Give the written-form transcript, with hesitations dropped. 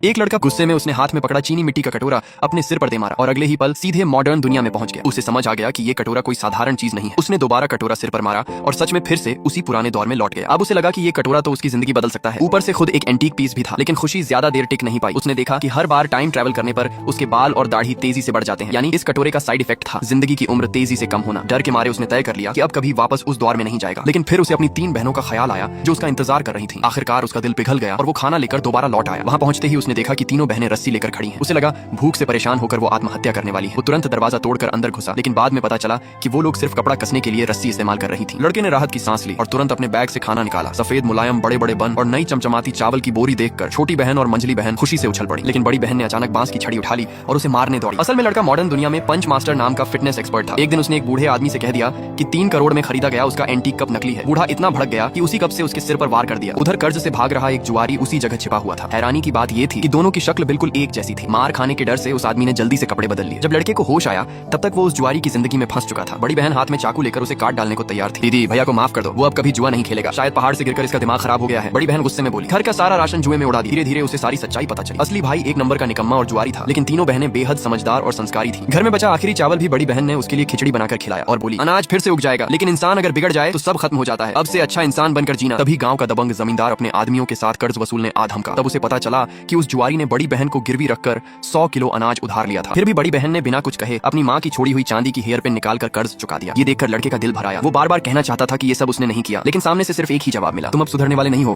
एक लड़का गुस्से में उसने हाथ में पकड़ा चीनी मिट्टी का कटोरा अपने सिर पर दे मारा और अगले ही पल सीधे मॉडर्न दुनिया में पहुंच गया। उसे समझ आ गया कि ये कटोरा कोई साधारण चीज नहीं है। उसने दोबारा कटोरा सिर पर मारा और सच में फिर से उसी पुराने दौर में लौट गया। अब उसे लगा कि ये कटोरा तो उसकी जिंदगी बदल सकता है। ऊपर से खुद एक एंटीक पीस भी था। लेकिन खुशी ज्यादा देर टिक नहीं पाई। उसने देखा कि हर बार टाइम ट्रैवल करने पर उसके बाल और दाढ़ी तेजी से बढ़ जाते हैं। यानी इस कटोरे का साइड इफेक्ट था जिंदगी की उम्र तेजी से कम होना। डर के मारे उसने तय कर लिया कि अब कभी वापस उस दौर में नहीं जाएगा। लेकिन फिर उसे अपनी 3 बहनों का ख्याल आया जो उसका इंतजार कर रही थी। आखिरकार उसका दिल पिघल गया और वो खाना लेकर दोबारा लौट आया। वहां पहुंचते ही उसने देखा कि तीनों बहनें रस्सी लेकर खड़ी हैं। उसे लगा भूख से परेशान होकर वो आत्महत्या करने वाली है। वो तुरंत दरवाजा तोड़कर अंदर घुसा। लेकिन बाद में पता चला कि वो लोग सिर्फ कपड़ा कसने के लिए रस्सी इस्तेमाल कर रही थी। लड़के ने राहत की सांस ली और तुरंत अपने बैग से खाना निकाला। सफेद मुलायम बड़े बड़े बन और नई चमचमाती चावल की बोरी देखकर छोटी बहन और मंझली बहन खुशी से उछल पड़ी। लेकिन बड़ी बहन ने अचानक बांस की छड़ी उठा ली और उसे मारने दौड़ी। असल में लड़का मॉडर्न दुनिया में पंच मास्टर नाम का फिटनेस एक्सपर्ट था। एक दिन उसने एक बूढ़े आदमी से कह दिया कि 3 करोड़ में खरीदा गया उसका एंटीक कप नकली है। बूढ़ा इतना भड़क गया कि उसी कप से उसके सिर पर वार कर दिया। उधर कर्ज से भाग रहा एक जुआरी उसी जगह छिपा हुआ था। हैरानी की बात यह थी कि दोनों की शक्ल बिल्कुल एक जैसी थी। मार खाने के डर से उस आदमी ने जल्दी से कपड़े बदल लिए। जब लड़के को होश आया तब तक वो उस जुआरी की जिंदगी में फंस चुका था। बड़ी बहन हाथ में चाकू लेकर उसे काट डालने को तैयार थी। दीदी भैया को माफ कर दो, वो अब कभी जुआ नहीं खेलेगा। शायद पहाड़ से गिरकर इसका दिमाग खराब हो गया है। बड़ी बहन गुस्से में बोली। घर का सारा राशन जुए में उड़ा दिया। धीरे धीरे उसे सारी सच्चाई पता चली। असली भाई एक नंबर का निकम्मा और जुआरी था। लेकिन तीनों बहनें बेहद समझदार और संस्कारी थी। घर में बचा आखिरी चावल भी बड़ी बहन ने उसके लिए खिचड़ी बनाकर खिलाया और बोली अनाज फिर से उग जाएगा, लेकिन इंसान अगर बिगड़ जाए तो सब खत्म हो जाता है। अब से अच्छा इंसान बनकर जीना। तभी गांव का दबंग जमींदार अपने आदमियों के साथ कर्ज वसूलने आ धमका। तब उसे पता चला कि उस जुआरी ने बड़ी बहन को गिरवी रखकर 100 किलो अनाज उधार लिया था। फिर भी बड़ी बहन ने बिना कुछ कहे अपनी माँ की छोड़ी हुई चांदी की हेयर पिन निकालकर कर्ज चुका दिया। ये देखकर लड़के का दिल भर आया। वो बार बार कहना चाहता था कि ये सब उसने नहीं किया, लेकिन सामने से सिर्फ एक ही जवाब मिला, तुम अब सुधरने वाले नहीं हो।